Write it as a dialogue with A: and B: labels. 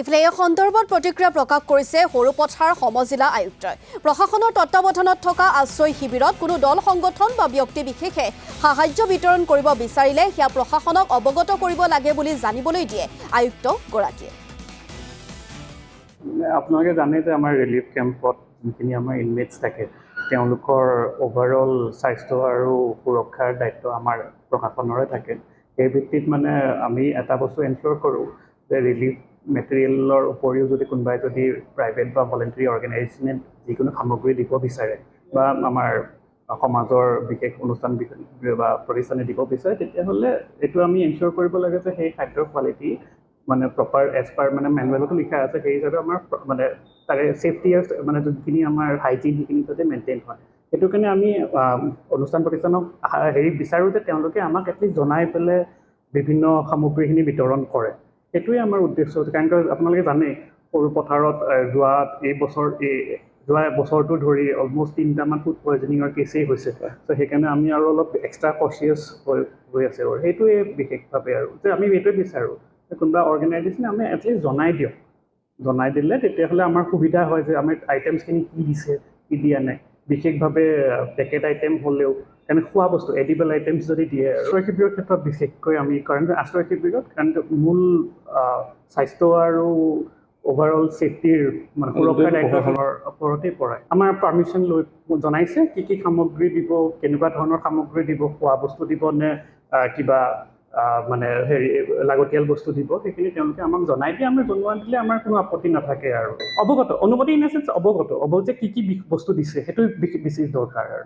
A: ইফালে এই সন্দৰ্ভত প্ৰতিক্ৰিয়া প্ৰকাশ কৰিছে সৰুপথাৰ সমজিলা আয়ুক্তই। প্ৰশাসনৰ তত্বাৱধানত থকা আশ্ৰয় শিবিৰত কোনো দল সংগঠন বা ব্যক্তি বিশেষে সাহায্য বিতৰণ কৰিব বিচাৰিলে সেয়া প্ৰশাসনক অৱগত কৰিব লাগে বুলি জানিবলৈ দিয়ে আয়ুক্তগৰাকীয়ে।
B: আপোনালোকে জানে যে আমাৰ ৰিলিফ কেম্পত যিখিনি আমাৰ ইনমেটছ থাকে তেওঁলোকৰ অভাৰঅল স্বাস্থ্য আৰু সুৰক্ষাৰ দায়িত্ব আমাৰ প্ৰশাসনৰে থাকে। সেই ভিত্তিত মানে আমি এটা বস্তু এনচিয়ৰ কৰোঁ যে ৰিলিফ মেটেৰিয়েলৰ উপৰিও যদি কোনোবাই যদি প্ৰাইভেট বা ভলেণ্টাৰী অৰ্গেনাইজেশ্যনে যিকোনো সামগ্ৰী দিব বিচাৰে বা আমাৰ সমাজৰ বিশেষ অনুষ্ঠান বা প্ৰতিষ্ঠানে দিব বিচাৰে তেতিয়াহ'লে এইটো আমি এনচিয়ৰ কৰিব লাগে যে সেই খাদ্যৰ কোৱালিটি মানে প্ৰপাৰ এজ পাৰ মানে মেনুৱেলতো লিখা আছে সেই হিচাপে আমাৰ মানে তাৰে ছেফটি মানে যোনখিনি আমাৰ হাইজিন সেইখিনি যাতে মেইনটেইন হয়। সেইটো কাৰণে আমি অনুষ্ঠান প্ৰতিষ্ঠানক বিচাৰোঁ যে তেওঁলোকে আমাক এটলিষ্ট জনাই পেলাই বিভিন্ন সামগ্ৰীখিনি বিতৰণ কৰে। সেইটোৱে আমাৰ উদ্দেশ্য। কাৰণ আপোনালোকে জানে সৰু পথাৰত যোৱা বছৰটো ধৰি অলমষ্ট 3টামান ফুড পয়জনিঙৰ কেছেই হৈছে। ত' সেইকাৰণে আমি আৰু অলপ এক্সট্ৰা কচিয়াছ হৈ আছে আৰু সেইটোৱে বিশেষভাৱে আৰু যে আমি সেইটোৱে বিচাৰোঁ যে কোনোবা অৰ্গেনাইজেশ্যনে আমি এটলিষ্ট জনাই দিয়ক। জনাই দিলে তেতিয়াহ'লে আমাৰ সুবিধা হয় যে আমাৰ আইটেমছখিনি কি দিছে কি দিয়া নাই। বিশেষভাৱে পেকেট আইটেম হ'লেও কাৰণ খোৱা বস্তু এডিবল আইটেমছ যদি দিয়ে আশ্ৰয় শিবিৰৰ ক্ষেত্ৰত বিশেষকৈ আমি কাৰণ আশ্ৰয় শিবিৰত কাৰণ মূল স্বাস্থ্য আৰু অভাৰঅল ছেফটিৰ মানে সুৰক্ষাৰ দায়িত্বখনৰ ওপৰতেই পৰে। আমাৰ পাৰ্মিশ্যন লৈ জনাইছে কি সামগ্ৰী দিব, কেনেকুৱা ধৰণৰ সামগ্ৰী দিব, খোৱা বস্তু দিব নে কিবা মানে লাগতিয়াল বস্তু দিব, সেইখিনি তেওঁলোকে আমাক জনাই দিয়ে। আমি জনোৱা দিলে আমাৰ কোনো আপত্তি নাথাকে আৰু অনুমতি ইন দ্য চেন্স অৱগত যে কি বস্তু দিছে সেইটো বেছি দৰকাৰ আৰু